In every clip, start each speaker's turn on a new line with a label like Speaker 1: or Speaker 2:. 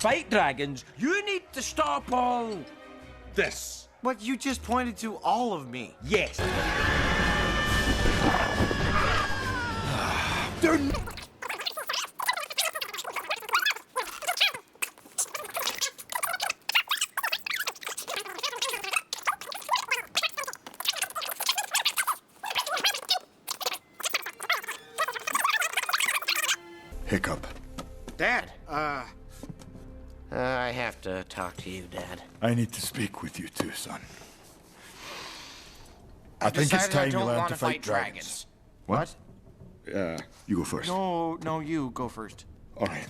Speaker 1: fight dragons, you need to stop all this.
Speaker 2: But you just pointed to all of me.
Speaker 1: Yes.
Speaker 3: Hiccup.
Speaker 2: Dad, I have to talk to you, Dad.
Speaker 3: I need to speak with you too, son. I think it's time you learn to fight dragons. What? You go first.
Speaker 2: No, you go first.
Speaker 3: All right.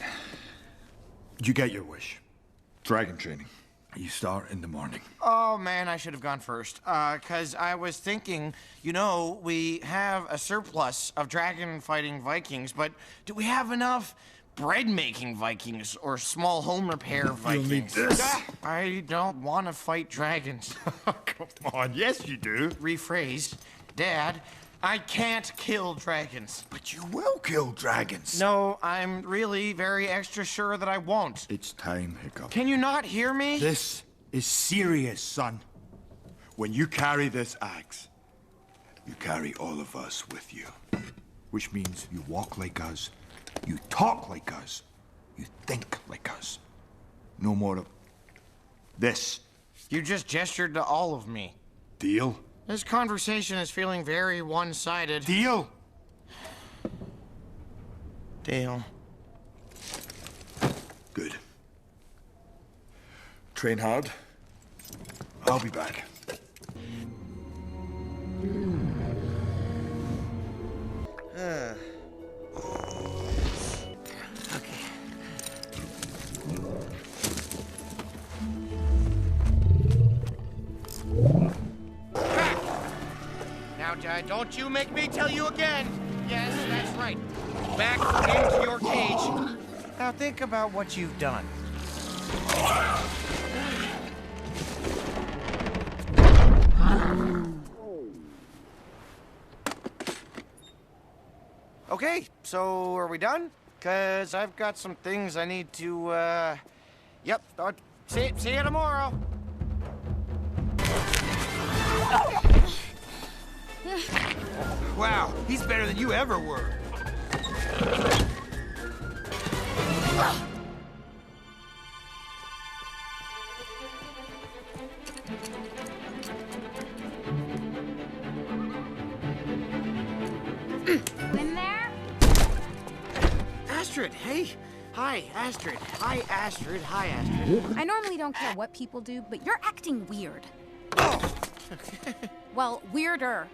Speaker 3: You get your wish. Dragon training. You start in the morning.
Speaker 2: Oh, man, I should have gone first. 'Cause I was thinking, we have a surplus of dragon-fighting Vikings, but do we have enough bread-making Vikings or small home repair Vikings?
Speaker 3: You'll need this.
Speaker 2: I don't want to fight dragons.
Speaker 3: Come on, yes you do.
Speaker 2: Rephrase. Dad, I can't kill dragons.
Speaker 3: But you will kill dragons.
Speaker 2: No, I'm really very extra sure that I won't.
Speaker 3: It's time, Hiccup.
Speaker 2: Can you not hear me?
Speaker 3: This is serious, son. When you carry this axe, you carry all of us with you. Which means you walk like us, you talk like us, you think like us. No more of this.
Speaker 2: You just gestured to all of me.
Speaker 3: Deal?
Speaker 2: This conversation is feeling very one-sided.
Speaker 3: Deal?
Speaker 2: Deal.
Speaker 3: Good. Train hard. I'll be back.
Speaker 2: Now, don't you make me tell you again. Yes, that's right. Back into your cage. Now think about what you've done. Okay, so are we done? 'Cause I've got some things I need to, Yep, see you tomorrow.
Speaker 1: Wow, he's better than you ever were.
Speaker 4: In there?
Speaker 2: Astrid, hey. Hi, Astrid. Hi, Astrid. Hi, Astrid.
Speaker 4: I normally don't care what people do, but you're acting weird. Well, weirder.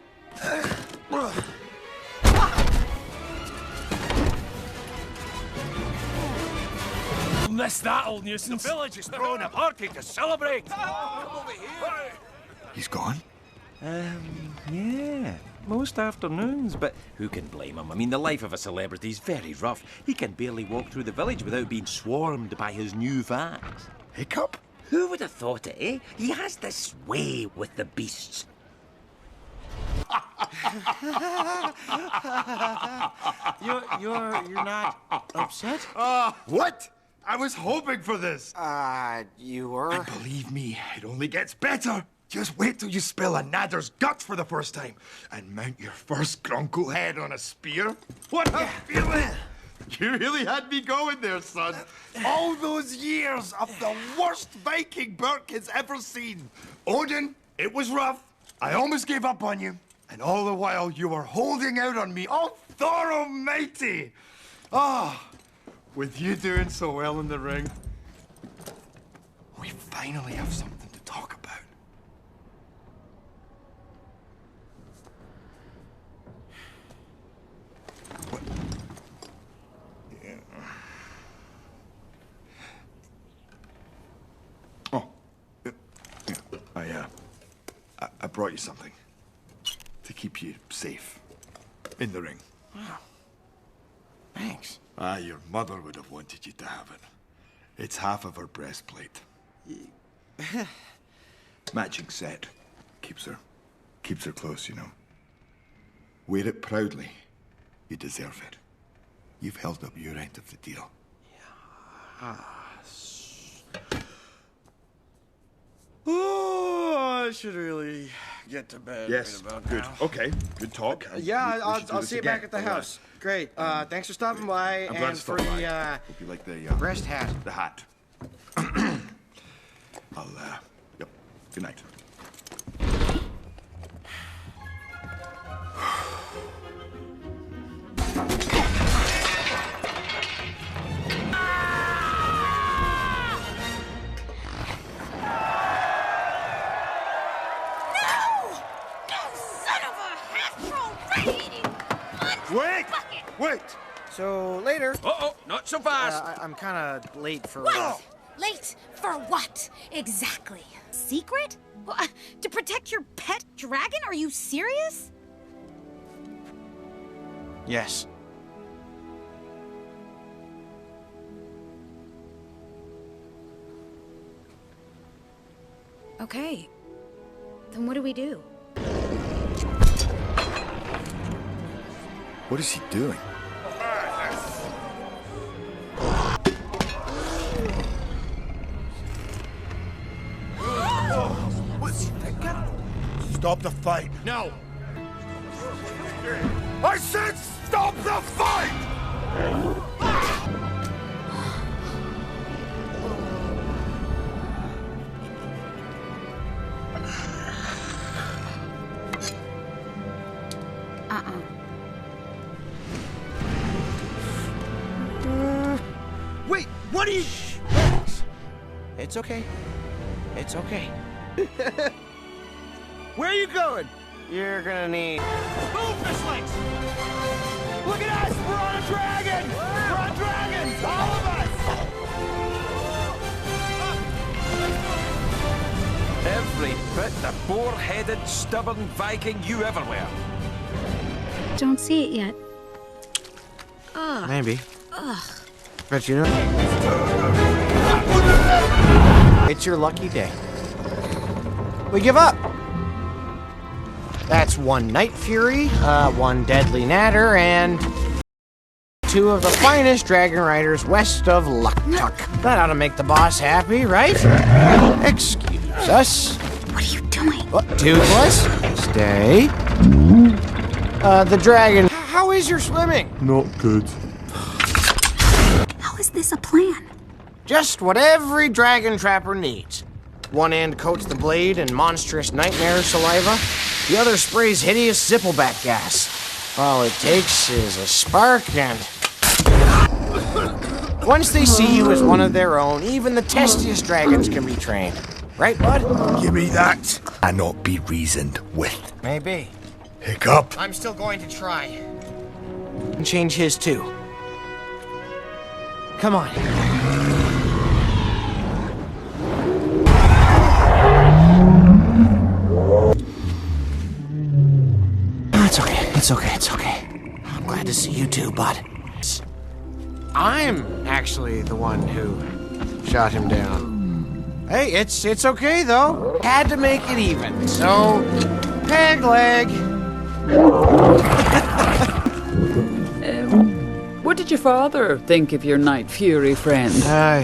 Speaker 1: Miss that old nuisance. The village is throwing a party to celebrate. Come over here.
Speaker 3: He's gone?
Speaker 1: Yeah. Most afternoons, but who can blame him? I mean, the life of a celebrity is very rough. He can barely walk through the village without being swarmed by his new fans.
Speaker 3: Hiccup?
Speaker 1: Who would have thought it, eh? He has this way with the beasts.
Speaker 2: You're not upset?
Speaker 3: What? I was hoping for this.
Speaker 2: You were?
Speaker 3: And believe me, it only gets better. Just wait till you spill a nadder's guts for the first time and mount your first grunkle head on a spear. What a feeling! You really had me going there, son. All those years of the worst Viking Burke has ever seen. Odin, it was rough. I almost gave up on you. And all the while, you were holding out on me. Oh, Thor Almighty! With you doing so well in the ring, we finally have something to talk about. What? Yeah. Oh, yeah. I brought you something to keep you safe in the ring.
Speaker 2: Wow. Thanks.
Speaker 3: Your mother would have wanted you to have it. It's half of her breastplate. Matching set. Keeps her close, you know. Wear it proudly. You deserve it. You've held up your end of the deal.
Speaker 1: Yeah.
Speaker 2: I should really get to bed
Speaker 3: Yes,
Speaker 2: right about
Speaker 3: good.
Speaker 2: now.
Speaker 3: Okay, good talk.
Speaker 2: Yeah,
Speaker 3: We should do
Speaker 2: I'll
Speaker 3: this
Speaker 2: see you
Speaker 3: again.
Speaker 2: back at the
Speaker 3: All right.
Speaker 2: house. Great. Thanks for stopping by
Speaker 3: I'm glad
Speaker 2: and
Speaker 3: to
Speaker 2: for
Speaker 3: stop by.
Speaker 2: the
Speaker 3: Hope you like the
Speaker 2: breast hat.
Speaker 3: the hat. Yep. Good night. Wait!
Speaker 2: So later.
Speaker 1: Uh-oh, not so fast.
Speaker 2: I'm kind of late for.
Speaker 4: What? Late for what? Exactly. Secret? To protect your pet dragon? Are you serious?
Speaker 2: Yes.
Speaker 4: Okay. Then what do we do?
Speaker 3: What is he doing? Stop the fight!
Speaker 2: No.
Speaker 3: I said stop the fight!
Speaker 2: Wait. What are you? It's okay. It's okay. Where are you going? You're gonna need. Move, fishlings! Look at us! We're on a dragon! We're on dragons! All of us!
Speaker 1: Every bit the boar-headed, stubborn Viking you ever were.
Speaker 4: Don't see it yet.
Speaker 2: Maybe. But you know. It's your lucky day. We give up. That's one Night Fury, one Deadly Natter, and 2 of the finest dragon riders west of Luktuk. That ought to make the boss happy, right? Excuse us.
Speaker 4: What are you doing?
Speaker 2: Toothless, stay. The dragon. How is your swimming?
Speaker 3: Not good.
Speaker 4: How is this a plan?
Speaker 2: Just what every dragon trapper needs. One end coats the blade in monstrous nightmare saliva. The other sprays hideous zippleback gas. All it takes is a spark and... Once they see you as one of their own, even the testiest dragons can be trained. Right, bud?
Speaker 3: Give me that. Cannot be reasoned with.
Speaker 2: Maybe.
Speaker 3: Hiccup.
Speaker 2: I'm still going to try. And change his too. Come on. It's okay. It's okay. It's okay. I'm glad to see you too, bud. I'm actually the one who shot him down. Hey, it's okay though. Had to make it even. So, peg leg.
Speaker 5: What did your father think of your Night Fury friend?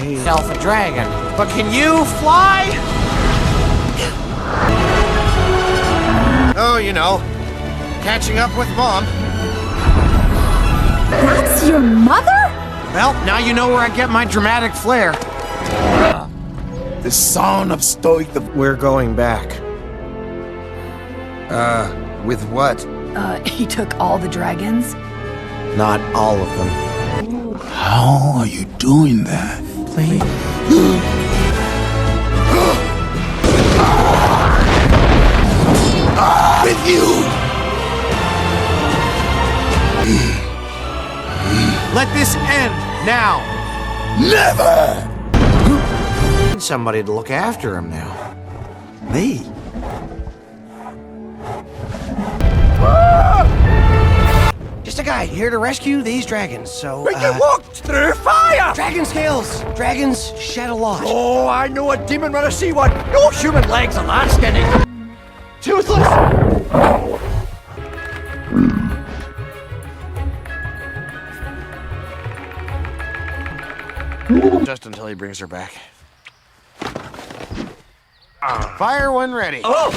Speaker 2: He's Alpha Dragon. But can you fly? Oh, you know, catching up with Mom.
Speaker 4: That's your mother?
Speaker 2: Well, now you know where I get my dramatic flair.
Speaker 3: The son of Stoic the...
Speaker 2: We're going back.
Speaker 3: With what?
Speaker 6: He took all the dragons?
Speaker 2: Not all of them.
Speaker 3: How are you doing that?
Speaker 2: Please.
Speaker 3: With you!
Speaker 2: Let this end now.
Speaker 3: Never!
Speaker 2: Need somebody to look after him now.
Speaker 3: Me?
Speaker 2: Just a guy here to rescue these dragons, so,
Speaker 3: But you walked through fire!
Speaker 2: Dragon scales! Dragons shed a lot.
Speaker 3: Oh, I know a demon when I see one. No human legs are that skinny. Toothless!
Speaker 2: Just until he brings her back. Fire when ready.
Speaker 1: Oh!